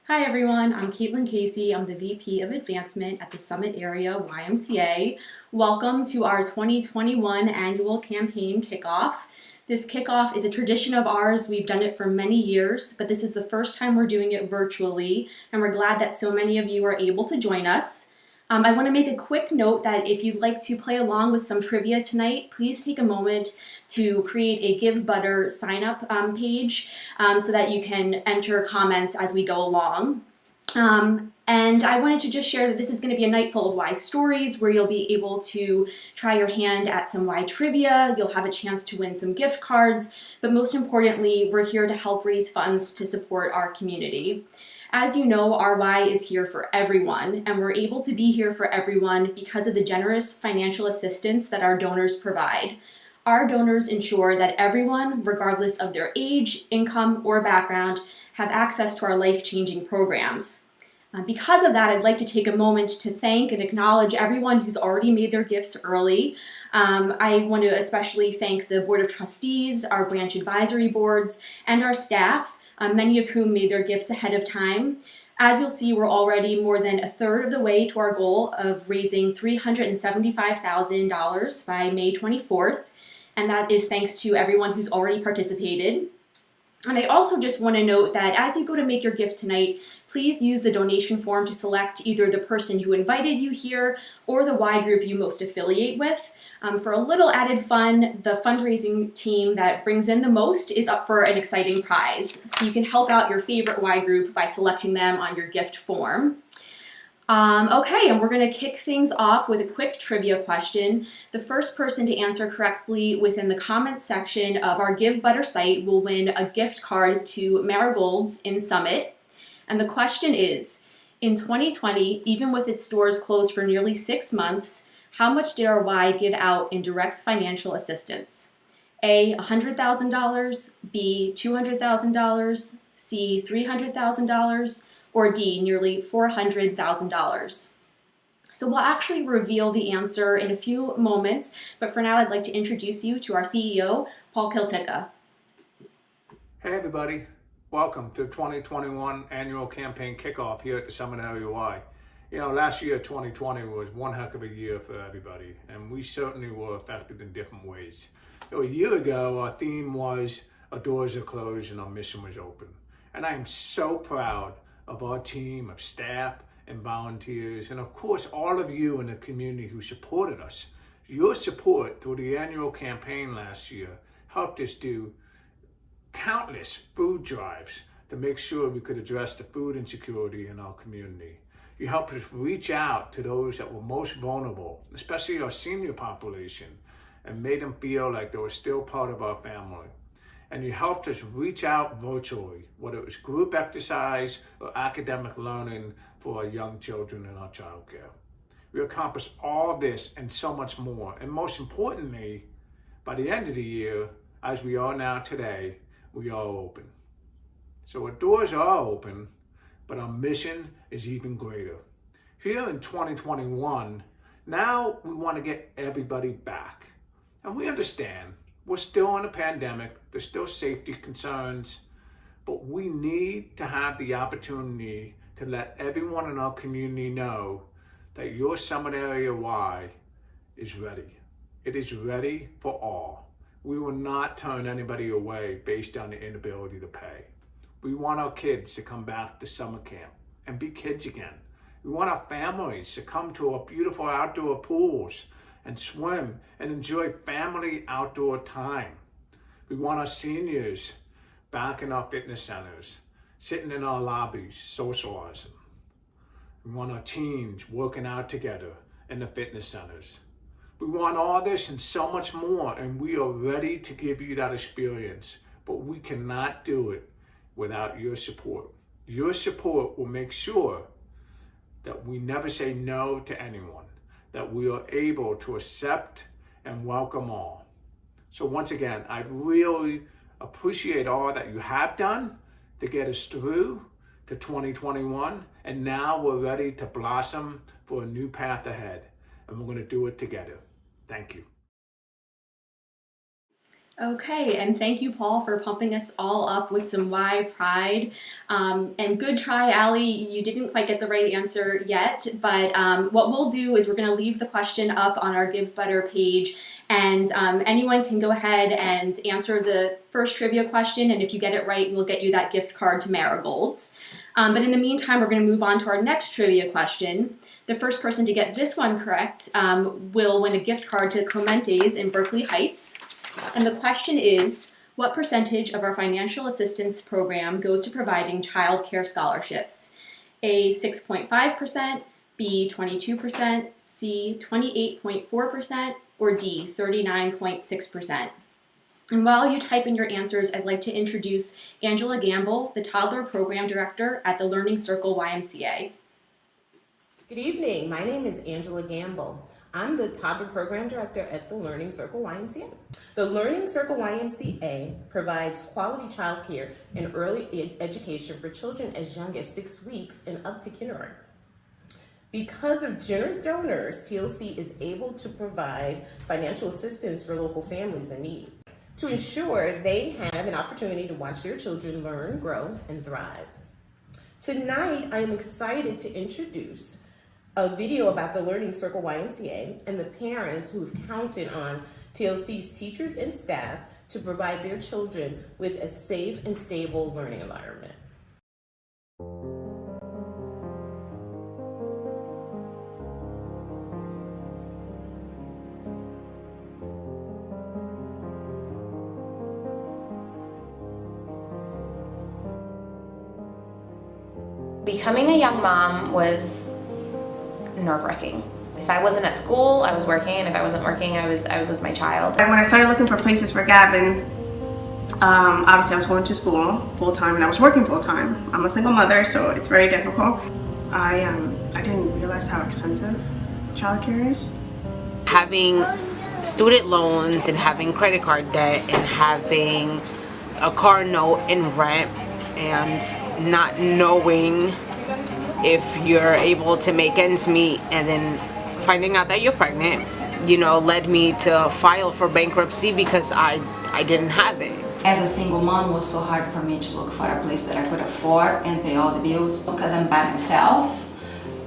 Hi everyone, I'm Caitlin Casey. I'm the VP of Advancement at the Summit Area YMCA. Welcome to our 2021 annual campaign kickoff. This kickoff is a tradition of ours. We've done it for many years, but this is the first time we're doing it virtually, and we're glad that so many of you are able to join us. I want to make a quick note that if you'd like to play along with some trivia tonight, please take a moment to create a Give Butter sign-up page so that you can enter comments as we go along. And I wanted to just share that this is going to be a night full of Y stories where you'll be able to try your hand at some Y trivia, you'll have a chance to win some gift cards, but most importantly, we're here to help raise funds to support our community. As you know, RY is here for everyone, and we're able to be here for everyone because of the generous financial assistance that our donors provide. Our donors ensure that everyone, regardless of their age, income, or background, have access to our life-changing programs. Because of that, I'd like to take a moment to thank and acknowledge everyone who's already made their gifts early. I want to especially thank the Board of Trustees, our branch advisory boards, and our staff, many of whom made their gifts ahead of time. As you'll see, we're already more than a third of the way to our goal of raising $375,000 by May 24th, and that is thanks to everyone who's already participated. And I also just want to note that as you go to make your gift tonight, please use the donation form to select either the person who invited you here or the Y group you most affiliate with. For a little added fun, the fundraising team that brings in the most is up for an exciting prize. So you can help out your favorite Y group by selecting them on your gift form. Okay, and we're going to kick things off with a quick trivia question. The first person to answer correctly within the comments section of our Give Butter site will win a gift card to Marigold's in Summit. And the question is, in 2020, even with its doors closed for nearly 6 months, how much did our Y give out in direct financial assistance? A, $100,000, B, $200,000, C, $300,000, or D, nearly $400,000. So we'll actually reveal the answer in a few moments, but for now I'd like to introduce you to our CEO, Paul Kiltica. Hey everybody, welcome to the 2021 annual campaign kickoff here at the Summit Area Y. You know, last year, 2020, was one heck of a year for everybody, and we certainly were affected in different ways. A year ago, our theme was our doors are closed and our mission was open. And I am so proud of our team of staff and volunteers, and of course all of you in the community who supported us. Your support through the annual campaign last year helped us do countless food drives to make sure we could address the food insecurity in our community. You helped us reach out to those that were most vulnerable, especially our senior population, and made them feel like they were still part of our family. And you helped us reach out virtually, whether it was group exercise or academic learning for our young children in our child care. We accomplished all this and so much more. And most importantly, by the end of the year, as we are now today, we are open. So our doors are open, but our mission is even greater. Here in 2021, now we want to get everybody back. And we understand we're still in a pandemic, there's still safety concerns, but we need to have the opportunity to let everyone in our community know that your Summit Area Y is ready. It is ready for all. We will not turn anybody away based on the inability to pay. We want our kids to come back to summer camp and be kids again. We want our families to come to our beautiful outdoor pools and swim and enjoy family outdoor time. We want our seniors back in our fitness centers, sitting in our lobbies, socializing. We want our teens working out together in the fitness centers. We want all this and so much more, and we are ready to give you that experience, but we cannot do it without your support. Your support will make sure that we never say no to anyone, that we are able to accept and welcome all. So once again, I really appreciate all that you have done to get us through to 2021, and now we're ready to blossom for a new path ahead, and we're going to do it together. Thank you. Okay, and thank you, Paul, for pumping us all up with some Y pride. And good try, Allie. You didn't quite get the right answer yet, but what we'll do is we're going to leave the question up on our Give Better page, and anyone can go ahead and answer the first trivia question, and if you get it right, we'll get you that gift card to Marigold's. But in the meantime, we're going to move on to our next trivia question. The first person to get this one correct will win a gift card to Clemente's in Berkeley Heights. And the question is, what percentage of our financial assistance program goes to providing child care scholarships? A, 6.5%, B, 22%, C, 28.4%, or D, 39.6%. And while you type in your answers, I'd like to introduce Angela Gamble, the Toddler Program Director at the Learning Circle YMCA. Good evening. My name is Angela Gamble. I'm the Toddler Program Director at the Learning Circle YMCA. The Learning Circle YMCA provides quality childcare and early education for children as young as 6 weeks and up to kindergarten. Because of generous donors, TLC is able to provide financial assistance for local families in need to ensure they have an opportunity to watch their children learn, grow, and thrive. Tonight, I am excited to introduce a video about the Learning Circle YMCA and the parents who have counted on TLC's teachers and staff to provide their children with a safe and stable learning environment. Becoming a young mom was nerve-wracking. If I wasn't at school, I was working, and if I wasn't working, I was with my child. When I started looking for places for Gavin, obviously I was going to school full-time and I was working full-time. I'm a single mother, so it's very difficult. I didn't realize how expensive childcare is. Having student loans and having credit card debt and having a car note and rent and not knowing if you're able to make ends meet, and then finding out that you're pregnant, led me to file for bankruptcy because I didn't have it. As a single mom, it was so hard for me to look for a place that I could afford and pay all the bills because I'm by myself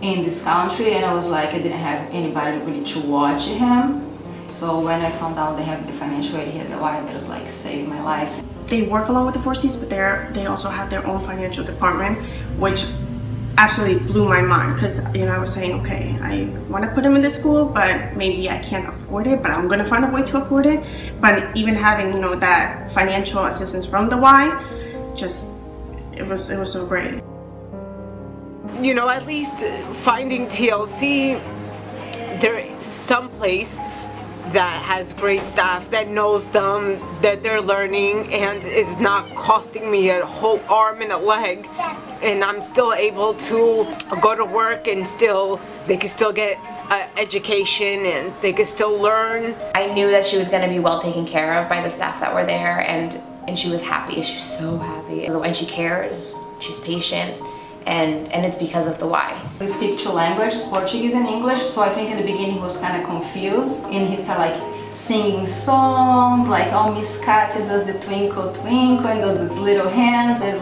in this country, and I was like, I didn't have anybody really to watch him. So when I found out they have the financial aid here at the Y, that was like saved my life. They work along with the 4Cs, but they also have their own financial department, which absolutely blew my mind because I was saying, okay, I want to put him in this school, but maybe I can't afford it, but I'm going to find a way to afford it. But even having that financial assistance from the Y, it was so great. At least finding TLC, there is some place that has great staff that knows them, that they're learning, and is not costing me a whole arm and a leg, and I'm still able to go to work and they can still get education and they can still learn. I knew that she was going to be well taken care of by the staff that were there, and she was happy. She was so happy. And she cares, she's patient, and it's because of the Y. We speak two languages, Portuguese and English, so I think in the beginning he was kind of confused, and he started singing songs like, oh, Miss Cathy does the twinkle twinkle and does these little hands. There's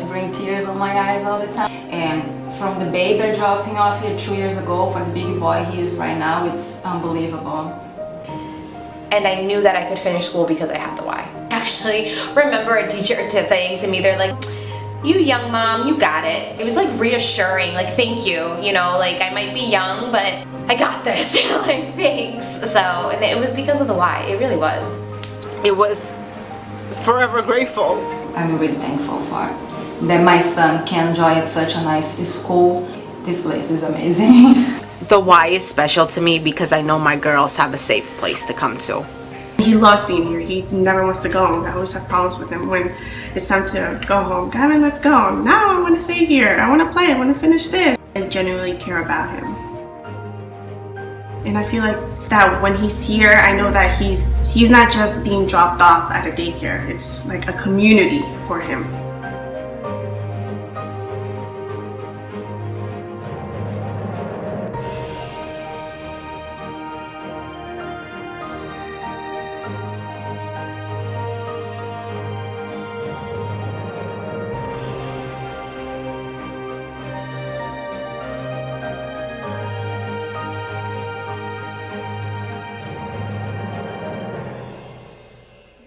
bring tears on my eyes all the time. And from the baby dropping off here 2 years ago for the big boy he is right now, it's unbelievable. And I knew that I could finish school because I had the Y. I actually remember a teacher saying to me, they're like, you young mom, you got it. It was reassuring, thank you, I might be young, but I got this, thanks. So, and it was because of the Y, it really was. It was forever grateful. I'm really thankful for that my son can enjoy at such a nice school. This place is amazing. The Y is special to me because I know my girls have a safe place to come to. He loves being here. He never wants to go home. I always have problems with him when it's time to go home. Gavin, let's go. No, I want to stay here. I want to play. I want to finish this. I genuinely care about him. And I feel like that when he's here, I know that he's not just being dropped off at a daycare. It's like a community for him.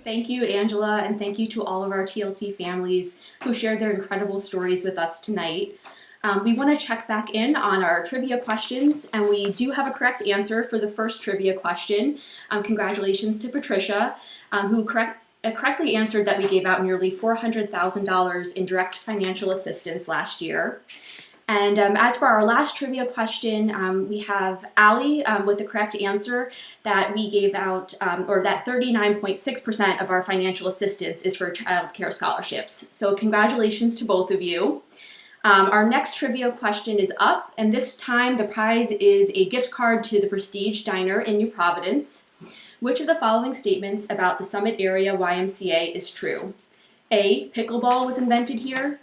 Thank you, Angela, and thank you to all of our TLC families who shared their incredible stories with us tonight. We want to check back in on our trivia questions, and we do have a correct answer for the first trivia question. Congratulations to Patricia, who correctly answered that we gave out nearly $400,000 in direct financial assistance last year. And as for our last trivia question, we have Allie with the correct answer that we gave out, or that 39.6% of our financial assistance is for child care scholarships. So congratulations to both of you. Our next trivia question is up, and this time the prize is a gift card to the Prestige Diner in New Providence. Which of the following statements about the Summit Area YMCA is true? A, pickleball was invented here.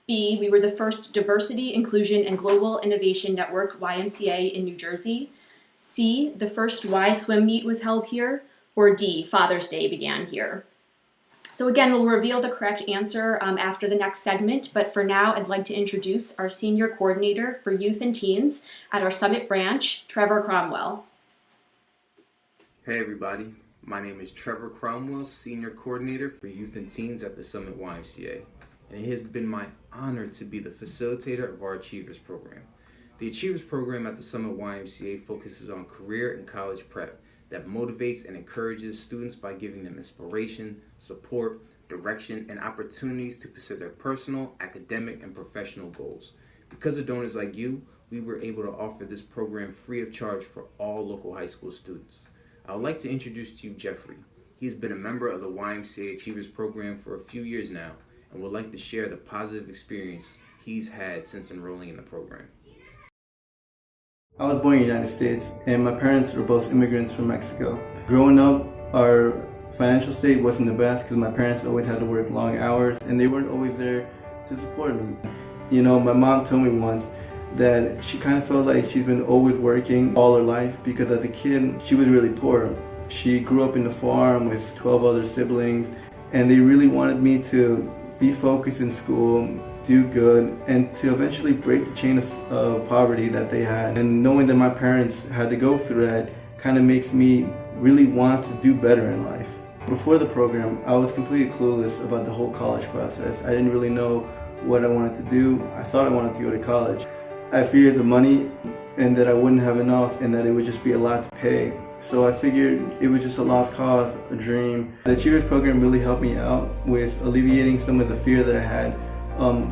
B, we were the first Diversity, Inclusion, and Global Innovation Network YMCA in New Jersey. C, the first Y swim meet was held here. Or D, Father's Day began here. So again, we'll reveal the correct answer after the next segment, but for now, I'd like to introduce our Senior Coordinator for Youth and Teens at our Summit branch, Trevor Cromwell. Hey everybody, my name is Trevor Cromwell, Senior Coordinator for Youth and Teens at the Summit YMCA, and it has been my honor to be the facilitator of our Achievers program. The Achievers program at the Summit YMCA focuses on career and college prep that motivates and encourages students by giving them inspiration, support, direction, and opportunities to pursue their personal, academic, and professional goals. Because of donors like you, we were able to offer this program free of charge for all local high school students. I would like to introduce to you Jeffrey. He has been a member of the YMCA Achievers program for a few years now and would like to share the positive experience he's had since enrolling in the program. I was born in the United States, and my parents were both immigrants from Mexico. Growing up, our financial state wasn't the best because my parents always had to work long hours, and they weren't always there to support me. You know, my mom told me once that she kind of felt like she's been always working all her life because as a kid, she was really poor. She grew up in the farm with 12 other siblings, and they really wanted me to be focused in school, do good, and to eventually break the chain of poverty that they had. And knowing that my parents had to go through that kind of makes me really want to do better in life. Before the program, I was completely clueless about the whole college process. I didn't really know what I wanted to do. I thought I wanted to go to college. I feared the money and that I wouldn't have enough and that it would just be a lot to pay. So I figured it was just a lost cause, a dream. The Achievers program really helped me out with alleviating some of the fear that I had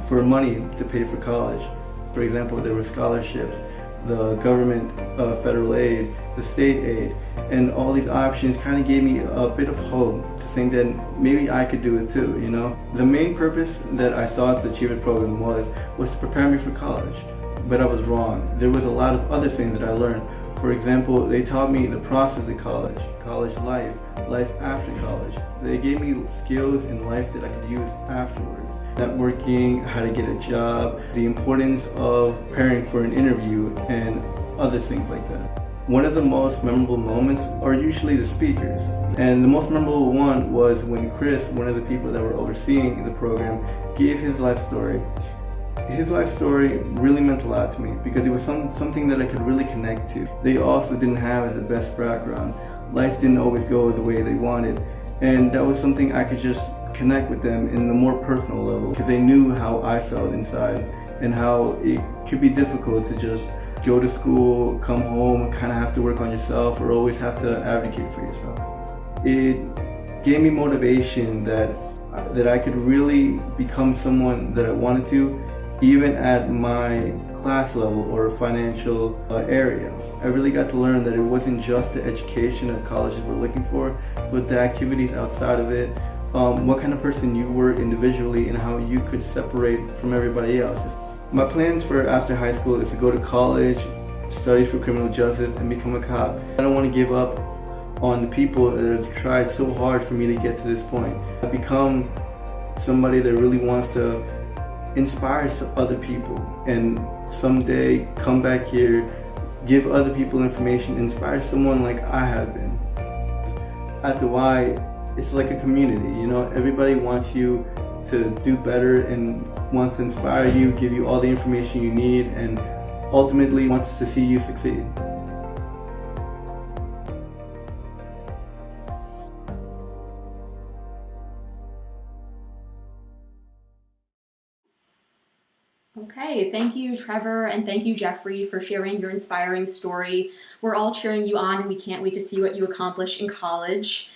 for money to pay for college. For example, there were scholarships, the government federal aid, the state aid, and all these options kind of gave me a bit of hope to think that maybe I could do it too, you know? The main purpose that I thought the Achievers program was to prepare me for college, but I was wrong. There was a lot of other things that I learned. For example, they taught me the process of college life, life after college. They gave me skills in life that I could use afterwards. Networking, how to get a job, the importance of preparing for an interview, and other things like that. One of the most memorable moments are usually the speakers. And the most memorable one was when Chris, one of the people that were overseeing the program, gave his life story. His life story really meant a lot to me because it was something that I could really connect to. They also didn't have the best background. Life didn't always go the way they wanted. And that was something I could just connect with them in the more personal level because they knew how I felt inside and how it could be difficult to just go to school, come home, kind of have to work on yourself or always have to advocate for yourself. It gave me motivation that I could really become someone that I wanted to, even at my class level or financial area. I really got to learn that it wasn't just the education that colleges were looking for, but the activities outside of it, what kind of person you were individually and how you could separate from everybody else. My plans for after high school is to go to college, study for criminal justice, and become a cop. I don't want to give up on the people that have tried so hard for me to get to this point. I've become somebody that really wants to inspire other people and someday come back here, give other people information, inspire someone like I have been. At the Y, it's like a community, you know, everybody wants you to do better and wants to inspire you, give you all the information you need, and ultimately wants to see you succeed. Okay, thank you, Trevor, and thank you, Jeffrey, for sharing your inspiring story. We're all cheering you on, and we can't wait to see what you accomplish in college.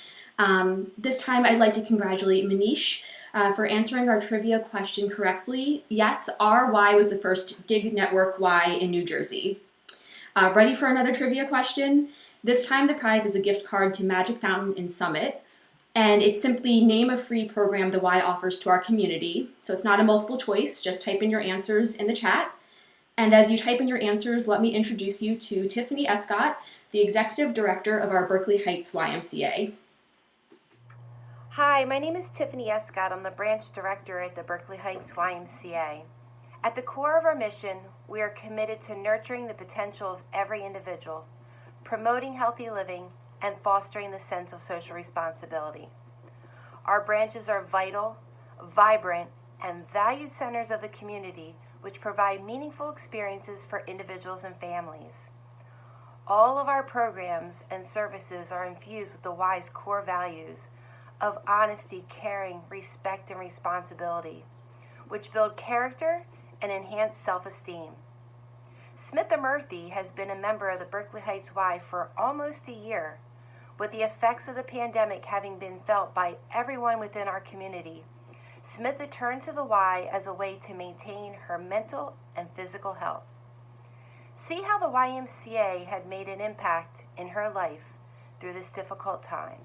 This time, I'd like to congratulate Manish for answering our trivia question correctly. Yes, our Y was the first Dig Network Y in New Jersey. Ready for another trivia question? This time, the prize is a gift card to Magic Fountain in Summit. And it's simply name a free program the Y offers to our community. So it's not a multiple choice, just type in your answers in the chat. And as you type in your answers, let me introduce you to Tiffany Escott, the Executive Director of our Berkeley Heights YMCA. Hi, my name is Tiffany Escott. I'm the Branch Director at the Berkeley Heights YMCA. At the core of our mission, we are committed to nurturing the potential of every individual, promoting healthy living, and fostering the sense of social responsibility. Our branches are vital, vibrant, and valued centers of the community which provide meaningful experiences for individuals and families. All of our programs and services are infused with the Y's core values of honesty, caring, respect, and responsibility, which build character and enhance self-esteem. Smitha Murthy has been a member of the Berkeley Heights Y for almost a year. With the effects of the pandemic having been felt by everyone within our community, Smitha turned to the Y as a way to maintain her mental and physical health. See how the YMCA had made an impact in her life through this difficult time.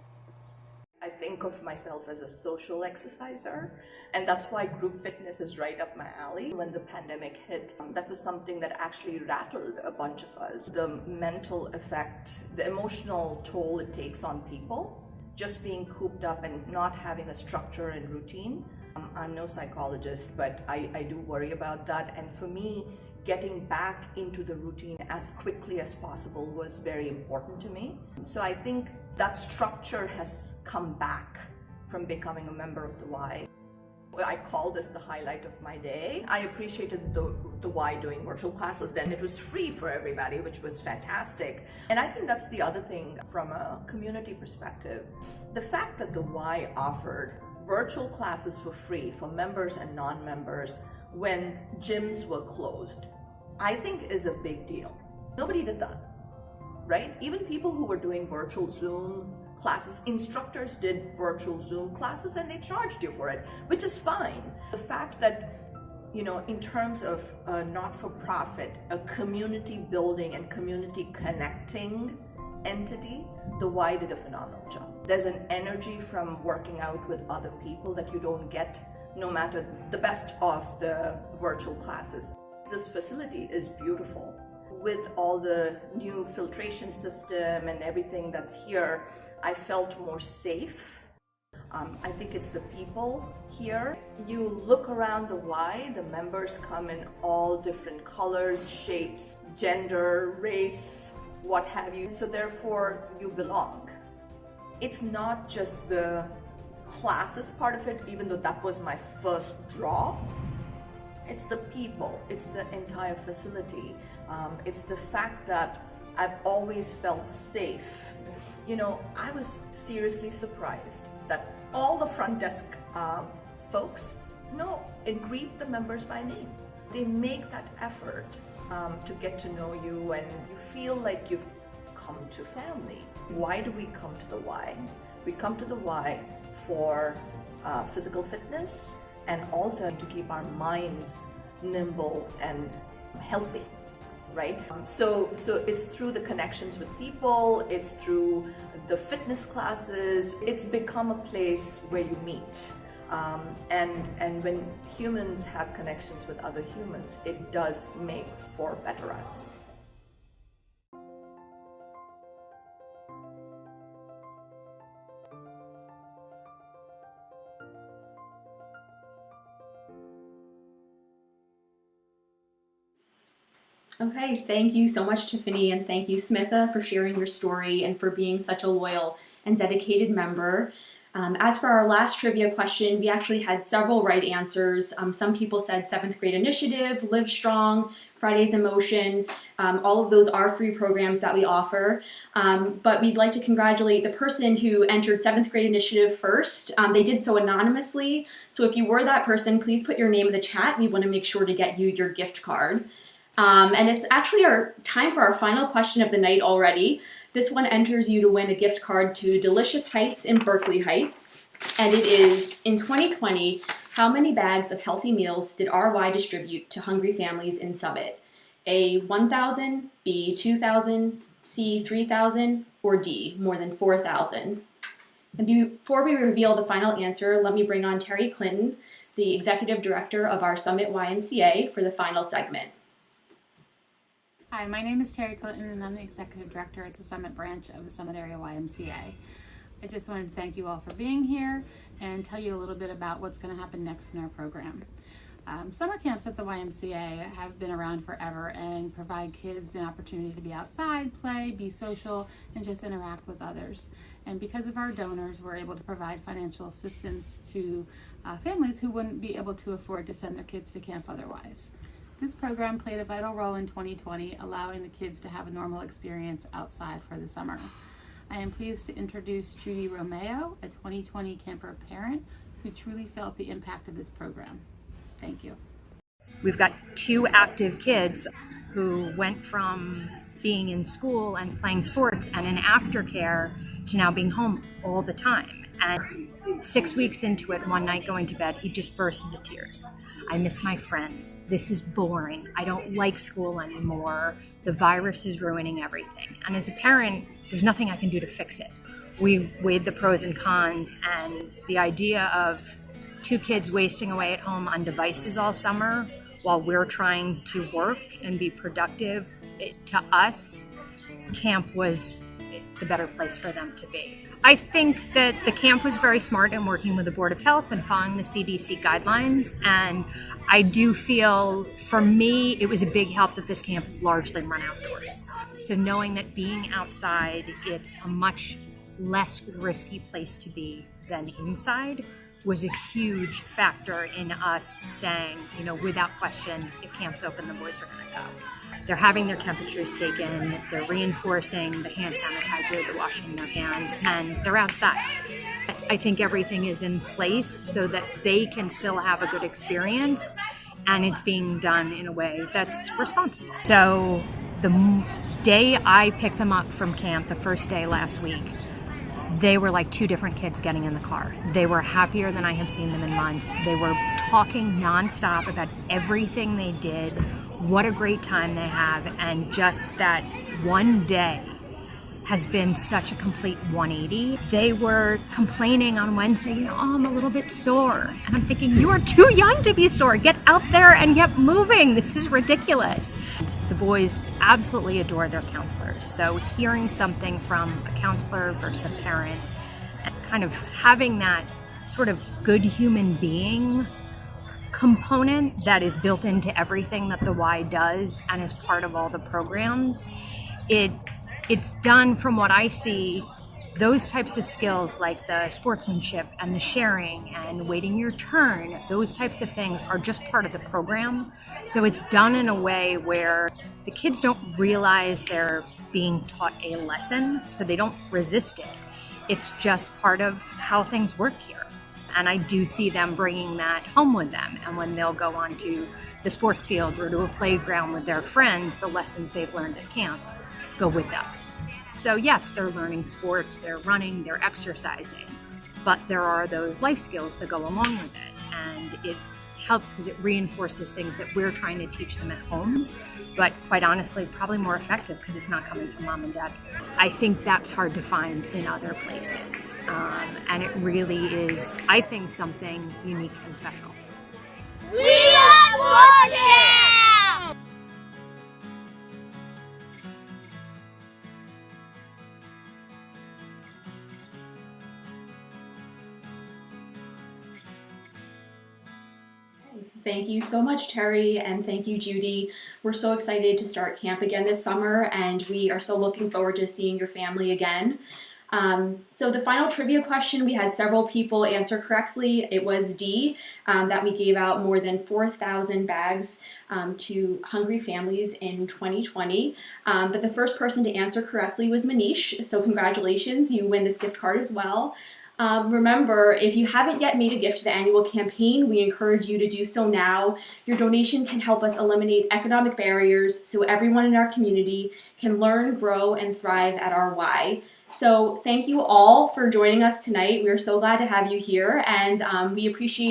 I think of myself as a social exerciser, and that's why group fitness is right up my alley. When the pandemic hit, that was something that actually rattled a bunch of us. The mental effect, the emotional toll it takes on people, just being cooped up and not having a structure and routine. I'm no psychologist, but I do worry about that. And for me, getting back into the routine as quickly as possible was very important to me. So I think that structure has come back from becoming a member of the Y. I call this the highlight of my day. I appreciated the Y doing virtual classes then. It was free for everybody, which was fantastic. And I think that's the other thing from a community perspective. The fact that the Y offered virtual classes for free for members and non-members when gyms were closed, I think is a big deal. Nobody did that, right? Even people who were doing virtual Zoom classes, instructors did virtual Zoom classes and they charged you for it, which is fine. The fact that, you know, in terms of a not-for-profit, a community building and community connecting entity, the Y did a phenomenal job. There's an energy from working out with other people that you don't get no matter the best of the virtual classes. This facility is beautiful. With all the new filtration system and everything that's here, I felt more safe. I think it's the people here. You look around the Y, the members come in all different colors, shapes, gender, race, what have you. So therefore, you belong. It's not just the classes part of it, even though that was my first draw. It's the people, it's the entire facility. It's the fact that I've always felt safe. You know, I was seriously surprised that all the front desk folks know and greet the members by name. They make that effort to get to know you, and you feel like you've come to family. Why do we come to the Y? We come to the Y for physical fitness and also to keep our minds nimble and healthy, right? So it's through the connections with people, it's through the fitness classes. It's become a place where you meet. And when humans have connections with other humans, it does make for better us. Okay, thank you so much, Tiffany, and thank you, Smitha, for sharing your story and for being such a loyal and dedicated member. As for our last trivia question, we actually had several right answers. Some people said 7th grade initiative, Live Strong, Fridays in Motion. All of those are free programs that we offer. But we'd like to congratulate the person who entered 7th grade initiative first. They did so anonymously. So if you were that person, please put your name in the chat. We want to make sure to get you your gift card. And it's actually our time for our final question of the night already. This one enters you to win a gift card to Delicious Heights in Berkeley Heights. And it is, in 2020, how many bags of healthy meals did RY distribute to hungry families in Summit? A, 1,000, B, 2,000, C, 3,000, or D, more than 4,000? And before we reveal the final answer, let me bring on Terry Clinton, the Executive Director of our Summit YMCA, for the final segment. Hi, my name is Terry Clinton and I'm the Executive Director at the Summit branch of the Summit Area YMCA. I just wanted to thank you all for being here and tell you a little bit about what's going to happen next in our program. Summer camps at the YMCA have been around forever and provide kids an opportunity to be outside, play, be social, and just interact with others. And because of our donors, we're able to provide financial assistance to families who wouldn't be able to afford to send their kids to camp otherwise. This program played a vital role in 2020, allowing the kids to have a normal experience outside for the summer. I am pleased to introduce Judy Romeo, a 2020 camper parent who truly felt the impact of this program. Thank you. We've got 2 active kids who went from being in school and playing sports and in aftercare to now being home all the time. And 6 weeks into it, one night going to bed, he just burst into tears. I miss my friends. This is boring. I don't like school anymore. The virus is ruining everything. And as a parent, there's nothing I can do to fix it. We weighed the pros and cons, and the idea of 2 kids wasting away at home on devices all summer while we're trying to work and be productive, to us, camp was the better place for them to be. I think that the camp was very smart in working with the Board of Health and following the CDC guidelines. And I do feel, for me, it was a big help that this camp is largely run outdoors. So knowing that being outside, it's a much less risky place to be than inside was a huge factor in us saying, without question, if camp's open, the boys are going to go. They're having their temperatures taken, they're reinforcing the hand sanitizer, they're washing their hands, and they're outside. I think everything is in place so that they can still have a good experience, and it's being done in a way that's responsible. So the day I picked them up from camp, the first day last week, they were like 2 different kids getting in the car. They were happier than I have seen them in months. They were talking nonstop about everything they did, what a great time they have, and just that one day has been such a complete 180. They were complaining on Wednesday, I'm a little bit sore. And I'm thinking, you are too young to be sore. Get out there and get moving. This is ridiculous. The boys absolutely adore their counselors. So hearing something from a counselor versus a parent, and kind of having that sort of good human being component that is built into everything that the Y does and is part of all the programs, it's done, from what I see, those types of skills like the sportsmanship and the sharing and waiting your turn, those types of things are just part of the program. So it's done in a way where the kids don't realize they're being taught a lesson, so they don't resist it. It's just part of how things work here. And I do see them bringing that home with them. And when they'll go onto the sports field or to a playground with their friends, the lessons they've learned at camp go with them. So yes, they're learning sports, they're running, they're exercising, but there are those life skills that go along with it. And it helps because it reinforces things that we're trying to teach them at home, but quite honestly, probably more effective because it's not coming from mom and dad. I think that's hard to find in other places. And it really is, I think, something unique and special. We love working! Thank you so much, Terry, and thank you, Judy. We're so excited to start camp again this summer, and we are so looking forward to seeing your family again. So the final trivia question, we had several people answer correctly. It was D, that we gave out more than 4,000 bags to hungry families in 2020. But the first person to answer correctly was Manish, so congratulations, you win this gift card as well. Remember, if you haven't yet made a gift to the annual campaign, we encourage you to do so now. Your donation can help us eliminate economic barriers so everyone in our community can learn, grow, and thrive at our Y. So thank you all for joining us tonight. We're so glad to have you here, and we appreciate